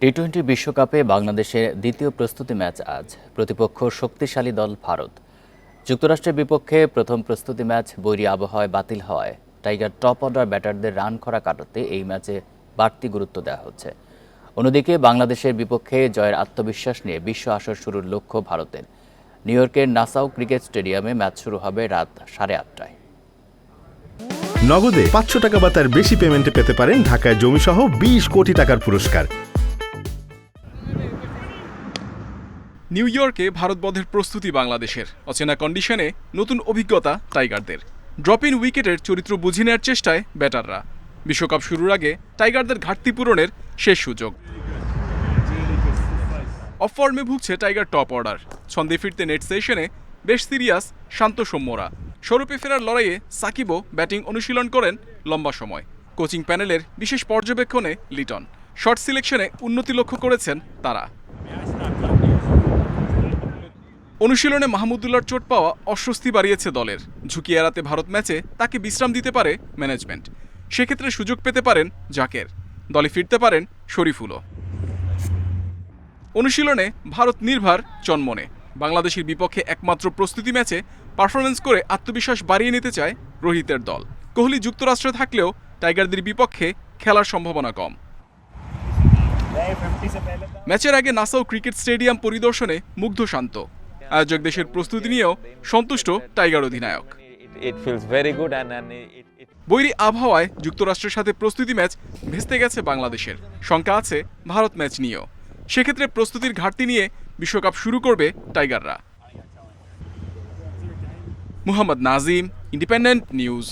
টি-20 বিশ্বকাপে বাংলাদেশের দ্বিতীয় প্রস্তুতি ম্যাচ আজ। প্রতিপক্ষ শক্তিশালী দল ভারত। যুক্তরাষ্ট্রের বিপক্ষে প্রথম প্রস্তুতি ম্যাচ বৈরী আবহাওয়ায় বাতিল হওয়ায় টাইগার টপ অর্ডার ব্যাটারদের রান খরা কাটাতে এই ম্যাচে বাড়তি গুরুত্ব দেওয়া হচ্ছে। অন্যদিকে বাংলাদেশের বিপক্ষে জয়ের আত্মবিশ্বাস নিয়ে বিশ্ব আসর শুরুর লক্ষ্য ভারতের। নিউ ইয়র্কের নাসাউ ক্রিকেট স্টেডিয়ামে ম্যাচ শুরু হবে রাত 8:30টায়। নগদে 500 টাকা বা তার বেশি পেমেন্টে পেতে পারেন ঢাকায় জমিসহ 20 কোটি টাকার পুরস্কার। নিউ ইয়র্কে ভারত বধের প্রস্তুতি বাংলাদেশের। অচেনা কন্ডিশনে নতুন অভিজ্ঞতা টাইগারদের। ড্রপ ইন উইকেটের চরিত্র বুঝে নেওয়ার চেষ্টায় ব্যাটাররা। বিশ্বকাপ শুরুর আগে টাইগারদের ঘাটতি পূরণের শেষ সুযোগ। অফ ফর্মে ভুগছে টাইগার টপ অর্ডার। ছন্দে ফিরতে নেট সেশনে বেশ সিরিয়াস শান্ত সৌম্যরা। স্বরূপে ফেরার লড়াইয়ে সাকিবও ব্যাটিং অনুশীলন করেন লম্বা সময়। কোচিং প্যানেলের বিশেষ পর্যবেক্ষণে লিটন। শট সিলেকশনে উন্নতি লক্ষ্য করেছেন তারা। অনুশীলনে মাহমুদুল্লাহর চোট পাওয়া অস্বস্তি বাড়িয়েছে দলের। ঝুঁকি এড়াতে ভারত ম্যাচে তাকে বিশ্রাম দিতে পারে ম্যানেজমেন্ট। সেক্ষেত্রে সুযোগ পেতে পারেন জাকের। দলে ফিরতে পারেন শরীফুলও। অনুশীলনে ভারত নির্ভর চনমনে। বাংলাদেশের বিপক্ষে একমাত্র প্রস্তুতি ম্যাচে পারফরমেন্স করে আত্মবিশ্বাস বাড়িয়ে নিতে চায় রোহিতের দল। কোহলি যুক্তরাষ্ট্রে থাকলেও টাইগারদের বিপক্ষে খেলার সম্ভাবনা কম। ম্যাচের আগে নাসাউ ক্রিকেট স্টেডিয়াম পরিদর্শনে মুগ্ধ শান্ত। আয়োজক দেশের প্রস্তুতি নিয়েও সন্তুষ্ট টাইগার অধিনায়ক। বৈরী আবহাওয়ায় যুক্তরাষ্ট্রের সাথে প্রস্তুতি ম্যাচ ভেস্তে গেছে বাংলাদেশের। শঙ্কা আছে ভারত ম্যাচ নিয়েও। সেক্ষেত্রে প্রস্তুতির ঘাটতি নিয়ে বিশ্বকাপ শুরু করবে টাইগাররা। Muhammad Nazim, independent news.